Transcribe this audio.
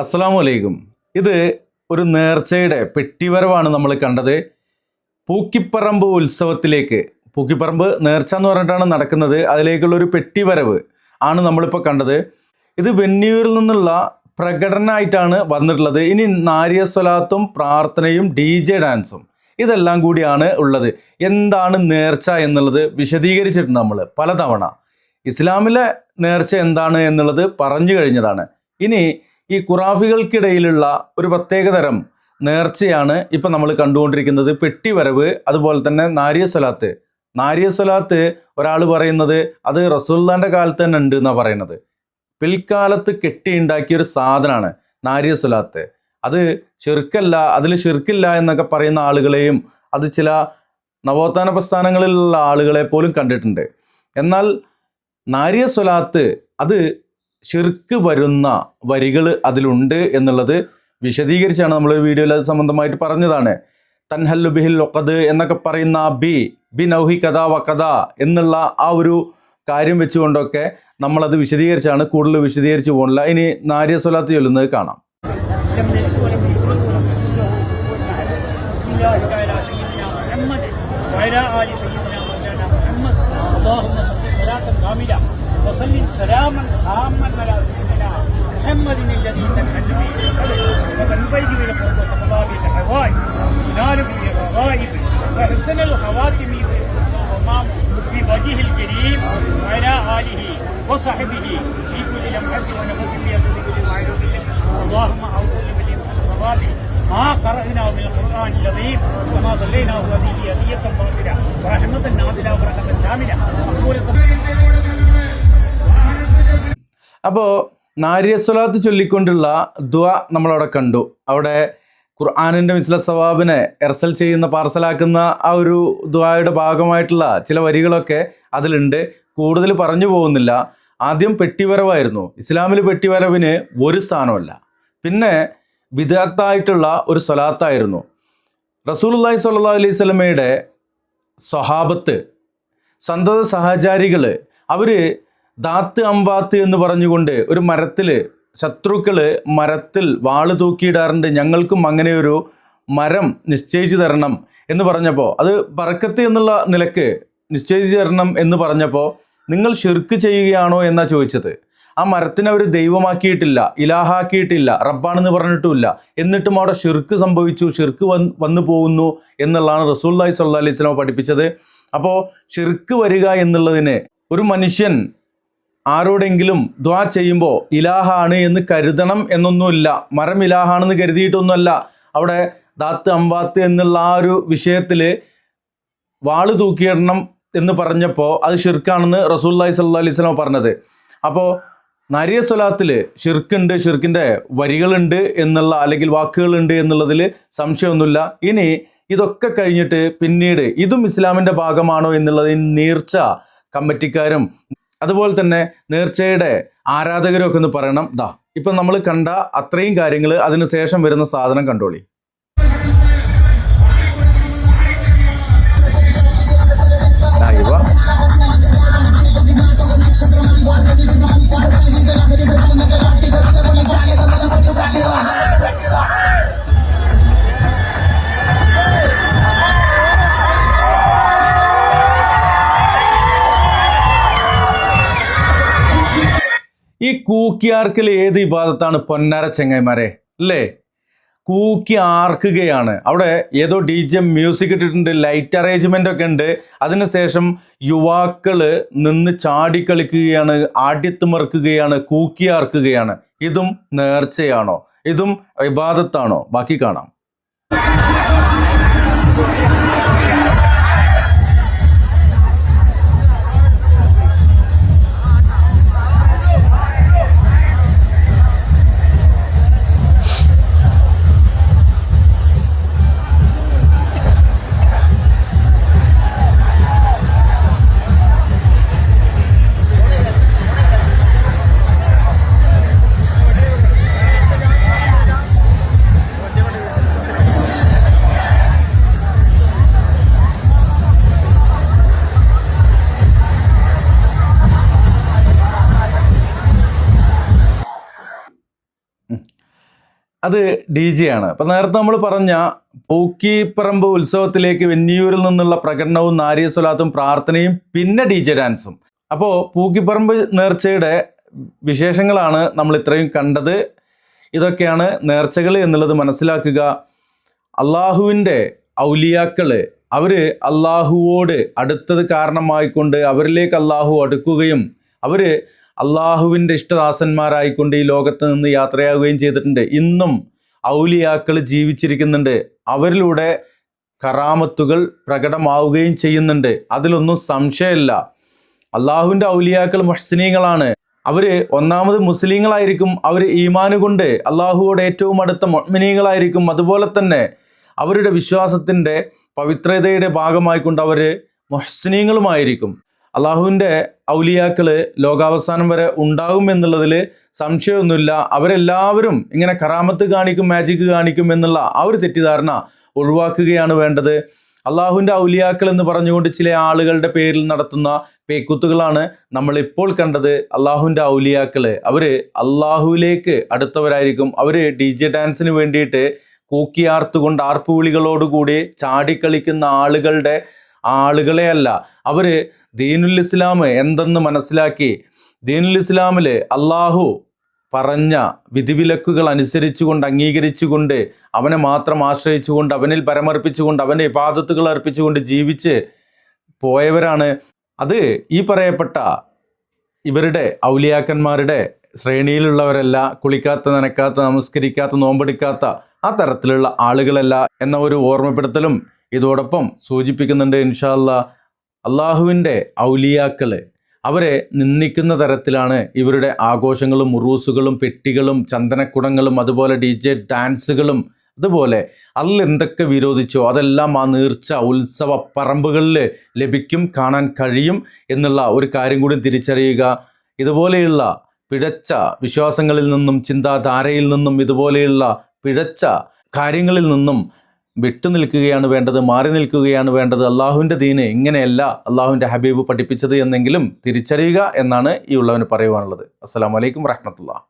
അസ്സലാമു അലൈക്കും. ഇത് ഒരു നേർച്ചയുടെ പെട്ടിവരവാണ് നമ്മൾ കണ്ടത്. പൂക്കിപ്പറമ്പ് ഉത്സവത്തിലേക്ക്, പൂക്കിപ്പറമ്പ് നേർച്ച എന്ന് പറഞ്ഞിട്ടാണ് നടക്കുന്നത്, അതിലേക്കുള്ളൊരു പെട്ടിവരവ് ആണ് നമ്മളിപ്പോൾ കണ്ടത്. ഇത് വെന്നിയൂരിൽ നിന്നുള്ള പ്രകടനമായിട്ടാണ് വന്നിട്ടുള്ളത്. ഇനി നാരിയ സ്വലാത്തും പ്രാർത്ഥനയും DJ ഡാൻസും ഇതെല്ലാം കൂടിയാണ് ഉള്ളത്. എന്താണ് നേർച്ച എന്നുള്ളത് വിശദീകരിച്ചിട്ടുണ്ട് നമ്മൾ പലതവണ. ഇസ്ലാമിലെ നേർച്ച എന്താണ് എന്നുള്ളത് പറഞ്ഞു കഴിഞ്ഞതാണ്. ഇനി ഈ ഖുറാഫികൾക്കിടയിലുള്ള ഒരു പ്രത്യേകതരം നേർച്ചയാണ് ഇപ്പം നമ്മൾ കണ്ടുകൊണ്ടിരിക്കുന്നത്, പെട്ടിവരവ്. അതുപോലെ തന്നെ നാരിയ സ്വലാത്ത്. നാരിയ സ്വലാത്ത് ഒരാൾ പറയുന്നത് അത് റസൂലുള്ളാഹിന്റെ കാലത്ത് തന്നെ ഉണ്ട് എന്നാണ് പറയുന്നത്. പിൽക്കാലത്ത് കെട്ടിയുണ്ടാക്കിയൊരു സാധനമാണ് നാരിയ സ്വലാത്ത്. അത് ഷിർക്കല്ല, അതിൽ ഷിർക്കില്ല എന്നൊക്കെ പറയുന്ന ആളുകളെയും അത് ചില നവോത്ഥാന പ്രസ്ഥാനങ്ങളിലുള്ള ആളുകളെ പോലും കണ്ടിട്ടുണ്ട്. എന്നാൽ നാരിയ സ്വലാത്ത് അത് ഷിർക്ക് വരുന്ന വരികൾ അതിലുണ്ട് എന്നുള്ളത് വിശദീകരിച്ചാണ് നമ്മളൊരു വീഡിയോയിൽ അത് സംബന്ധമായിട്ട് പറഞ്ഞതാണ്. തൻഹല്ലു ബിഹിൽ ഒക്കത് എന്നൊക്കെ പറയുന്ന ബി നൗഹി കഥ വക്കഥ എന്നുള്ള ആ ഒരു കാര്യം വെച്ചുകൊണ്ടൊക്കെ നമ്മളത് വിശദീകരിച്ചാണ്, കൂടുതൽ വിശദീകരിച്ച് പോകുന്നില്ല. ഇനി നാരിയ സ്വലാത്ത് ചൊല്ലുന്നത് കാണാം. وسلم سلاما عاما على سيدنا محمد الذي تنحل به القدر وتنبيه بالقرب وتقضى بالحوائج ينال به الرغائب وحسن الخواتم والامام بوجهه الكريم وعلى اله وصحبه في كل لمحه ونفس يدل بالمعلوم اللهم اعوذ بك من الصواب ما قرأناه من القرآن العظيم وما صليناه هذه هدية باطلة ورحمة نازلة وبركة شاملة مقبولة. അപ്പോൾ നാരിയ സ്വലാത്ത് ചൊല്ലിക്കൊണ്ടുള്ള ദുആ നമ്മളവിടെ കണ്ടു. അവിടെ ഖുർആനിൻ്റെ മിസ്ല സവാബിനെ എർസൽ ചെയ്യുന്ന, പാർസലാക്കുന്ന ആ ഒരു ദുആയുടെ ഭാഗമായിട്ടുള്ള ചില വരികളൊക്കെ അതിലുണ്ട്. കൂടുതൽ പറഞ്ഞു പോകുന്നില്ല. ആദ്യം പെട്ടിവരവായിരുന്നു. ഇസ്ലാമിൽ പെട്ടിവരവിന് ഒരു സ്ഥാനമല്ല. പിന്നെ ബിദ്അത്തായിട്ടുള്ള ഒരു സ്വലാത്തായിരുന്നു. റസൂലുള്ളാഹി സ്വല്ലല്ലാഹു അലൈഹി വസല്ലമയുടെ സ്വഹാബത്ത്, സന്തത സഹചാരികൾ, അവർ ദാത്ത് അംവാത്ത് എന്ന് പറഞ്ഞുകൊണ്ട് ഒരു മരത്തിൽ, ശത്രുക്കൾ മരത്തിൽ വാള് തൂക്കിയിടാറുണ്ട്, ഞങ്ങൾക്കും അങ്ങനെ ഒരു മരം നിശ്ചയിച്ചു തരണം എന്ന് പറഞ്ഞപ്പോൾ, അത് ബർക്കത്ത് എന്നുള്ള നിലക്ക് നിശ്ചയിച്ചു തരണം എന്ന് പറഞ്ഞപ്പോൾ നിങ്ങൾ ഷിർക്ക് ചെയ്യുകയാണോ എന്നാണ് ചോദിച്ചത്. ആ മരത്തിനെ അവർ ദൈവമാക്കിയിട്ടില്ല, ഇലാഹാക്കിയിട്ടില്ല, റബ്ബാണെന്ന് പറഞ്ഞിട്ടുമില്ല. എന്നിട്ടും അവിടെ ഷിർക്ക് സംഭവിച്ചു, ഷിർക്ക് വന്നു പോകുന്നു എന്നുള്ളതാണ് റസൂലുള്ളാഹി സ്വല്ലല്ലാഹു അലൈഹി വസല്ലം പഠിപ്പിച്ചത്. അപ്പോൾ ഷിർക്ക് വരിക എന്നുള്ളതിന് ഒരു മനുഷ്യൻ ആരോടെങ്കിലും ദുആ ചെയ്യുമ്പോൾ ഇലാഹാണ് എന്ന് കരുതണം എന്നൊന്നുമില്ല. മരം ഇലാഹാണെന്ന് കരുതിയിട്ടൊന്നുമല്ല. അവിടെ ദാത്ത് അംവാത്ത് എന്നുള്ള ആ ഒരു വിഷയത്തിൽ വാള് തൂക്കിയിടണം എന്ന് പറഞ്ഞപ്പോൾ അത് ഷിർക്കാണെന്ന് റസൂലുള്ളാഹി സ്വല്ലല്ലാഹു അലൈഹി വസല്ലം പറഞ്ഞത്. അപ്പോൾ നാരിയ സ്വലാത്തിൽ ഷിർക്കുണ്ട്, ഷിർക്കിൻ്റെ വരികളുണ്ട് എന്നുള്ള, അല്ലെങ്കിൽ വാക്കുകളുണ്ട് എന്നുള്ളതിൽ സംശയമൊന്നുമില്ല. ഇനി ഇതൊക്കെ കഴിഞ്ഞിട്ട് പിന്നീട് ഇതും ഇസ്ലാമിൻ്റെ ഭാഗമാണോ എന്നുള്ളതിന് നീർച്ച കമ്മിറ്റിക്കാരും അതുപോലെ തന്നെ നേർച്ചയുടെ ആരാധകരും ഒക്കെ ഒന്ന് പറയണം. ഇപ്പം നമ്മൾ കണ്ട അത്രയും കാര്യങ്ങൾ, അതിന് ശേഷം വരുന്ന സാധനം കണ്ടോളി. ഈ കൂക്കിയാർക്കൽ ഏത് ഇബാദത്താണ് പൊന്നാര ചെങ്ങൈമാരെ, അല്ലേ? കൂക്കി ആർക്കുകയാണ്. അവിടെ ഏതോ DJ മ്യൂസിക് ഇട്ടിട്ടുണ്ട്, ലൈറ്റ് അറേഞ്ച്മെൻ്റ് ഒക്കെ ഉണ്ട്. അതിനുശേഷം യുവാക്കൾ നിന്ന് ചാടിക്കളിക്കുകയാണ്, ആട്യത്തുമർക്കുകയാണ്, കൂക്കിയാർക്കുകയാണ്. ഇതും നേർച്ചയാണോ? ഇതും ഇബാദത്താണോ? ബാക്കി കാണാം. അത് DJ ആണ്. അപ്പം നേരത്തെ നമ്മൾ പറഞ്ഞ പൂക്കിപ്പറമ്പ് ഉത്സവത്തിലേക്ക് വെന്നിയൂരിൽ നിന്നുള്ള പ്രകടനവും നാരിയ സ്വലാത്തും പ്രാർത്ഥനയും പിന്നെ DJ ഡാൻസും. അപ്പോൾ പൂക്കിപ്പറമ്പ് നേർച്ചയുടെ വിശേഷങ്ങളാണ് നമ്മൾ ഇത്രയും കണ്ടത്. ഇതൊക്കെയാണ് നേർച്ചകൾ എന്നുള്ളത് മനസ്സിലാക്കുക. അള്ളാഹുവിൻ്റെ ഔലിയാക്കൾ അവർ അള്ളാഹുവോട് അടുത്തത് കാരണമായിക്കൊണ്ട് അവരിലേക്ക് അള്ളാഹു അടുക്കുകയും അവർ അള്ളാഹുവിൻ്റെ ഇഷ്ടദാസന്മാരായിക്കൊണ്ട് ഈ ലോകത്ത് നിന്ന് യാത്രയാവുകയും ചെയ്തിട്ടുണ്ട്. ഇന്നും ഔലിയാക്കൾ ജീവിച്ചിരിക്കുന്നുണ്ട്. അവരിലൂടെ കറാമത്തുകൾ പ്രകടമാവുകയും ചെയ്യുന്നുണ്ട്. അതിലൊന്നും സംശയമില്ല. അള്ളാഹുവിൻ്റെ ഔലിയാക്കൾ മുഹ്സിനീങ്ങളാണ്. അവർ ഒന്നാമത് മുസ്ലിങ്ങളായിരിക്കും. അവർ ഈമാന് കൊണ്ട് അള്ളാഹുവോട് ഏറ്റവും അടുത്ത മുഅ്മിനീങ്ങളായിരിക്കും. അതുപോലെ തന്നെ അവരുടെ വിശ്വാസത്തിൻ്റെ പവിത്രതയുടെ ഭാഗമായിക്കൊണ്ട് അവർ മുഹ്സിനീങ്ങളുമായിരിക്കും. അള്ളാഹുവിൻ്റെ ഔലിയാക്കൾ ലോകാവസാനം വരെ ഉണ്ടാകും എന്നുള്ളതിൽ സംശയമൊന്നുമില്ല. അവരെല്ലാവരും ഇങ്ങനെ കറാമത്ത് കാണിക്കും, മാജിക് കാണിക്കും എന്നുള്ള ആ ഒരു തെറ്റിദ്ധാരണ ഒഴിവാക്കുകയാണ് വേണ്ടത്. അള്ളാഹുവിൻ്റെ ഔലിയാക്കൾ എന്ന് പറഞ്ഞുകൊണ്ട് ചില ആളുകളുടെ പേരിൽ നടത്തുന്ന പേക്കുത്തുകളാണ് നമ്മളിപ്പോൾ കണ്ടത്. അള്ളാഹുവിൻ്റെ ഔലിയാക്കൾ അവർ അള്ളാഹുവിലേക്ക് അടുത്തവരായിരിക്കും. അവർ DJ ഡാൻസിന് വേണ്ടിയിട്ട് കൂക്കിയാർത്തുകൊണ്ട് ആർപ്പുവിളികളോടുകൂടി ചാടിക്കളിക്കുന്ന ആളുകളെ അല്ല. അവർ ദീനുൽ ഇസ്ലാം എന്തെന്ന് മനസ്സിലാക്കി ദീനുൽ ഇസ്ലാമിൽ അള്ളാഹു പറഞ്ഞ വിധിവിലക്കുകൾ അനുസരിച്ചുകൊണ്ട് അംഗീകരിച്ചുകൊണ്ട് അവനെ മാത്രം ആശ്രയിച്ചുകൊണ്ട് അവനിൽ പരമർപ്പിച്ചുകൊണ്ട് അവൻ്റെ ഇബാദത്തുകൾ അർപ്പിച്ചുകൊണ്ട് ജീവിച്ച് പോയവരാണ്. അത് ഈ പറയപ്പെട്ട ഇവരുടെ ഔലിയാക്കന്മാരുടെ ശ്രേണിയിലുള്ളവരല്ല. കുളിക്കാത്ത, നനക്കാത്ത, നമസ്കരിക്കാത്ത, നോമ്പെടുക്കാത്ത ആ തരത്തിലുള്ള ആളുകളല്ല എന്ന ഒരു ഓർമ്മപ്പെടുത്തലും ഇതോടൊപ്പം സൂചിപ്പിക്കുന്നുണ്ട്. ഇൻഷാ അല്ലാഹ് അള്ളാഹുവിൻ്റെ ഔലിയാക്കൾ അവരെ നിന്ദിക്കുന്ന തരത്തിലാണ് ഇവരുടെ ആഘോഷങ്ങളും ഉറൂസുകളും പെട്ടികളും ചന്ദനക്കുടങ്ങളും അതുപോലെ DJ ഡാൻസുകളും അതുപോലെ അതിൽ എന്തൊക്കെ വിരോധിച്ചോ അതെല്ലാം ആ നീർച്ച ഉത്സവ പറമ്പുകളിൽ ലഭിക്കും, കാണാൻ കഴിയും എന്നുള്ള ഒരു കാര്യം കൂടി തിരിച്ചറിയുക. ഇതുപോലെയുള്ള പിഴച്ച വിശ്വാസങ്ങളിൽ നിന്നും ചിന്താധാരയിൽ നിന്നും ഇതുപോലെയുള്ള പിഴച്ച കാര്യങ്ങളിൽ നിന്നും വിട്ടുനിൽക്കുകയാണ് വേണ്ടത്, മാറി നിൽക്കുകയാണ് വേണ്ടത്. അള്ളാഹുവിൻ്റെ ദീന് ഇങ്ങനെയല്ല അള്ളാഹുവിൻ്റെ ഹബീബ് പഠിപ്പിച്ചത് എന്നെങ്കിലും തിരിച്ചറിയുക എന്നാണ് ഈ ഉള്ളവന് പറയുവാനുള്ളത്. അസ്സലാമു അലൈക്കും വറഹ്മത്തുള്ളാഹി.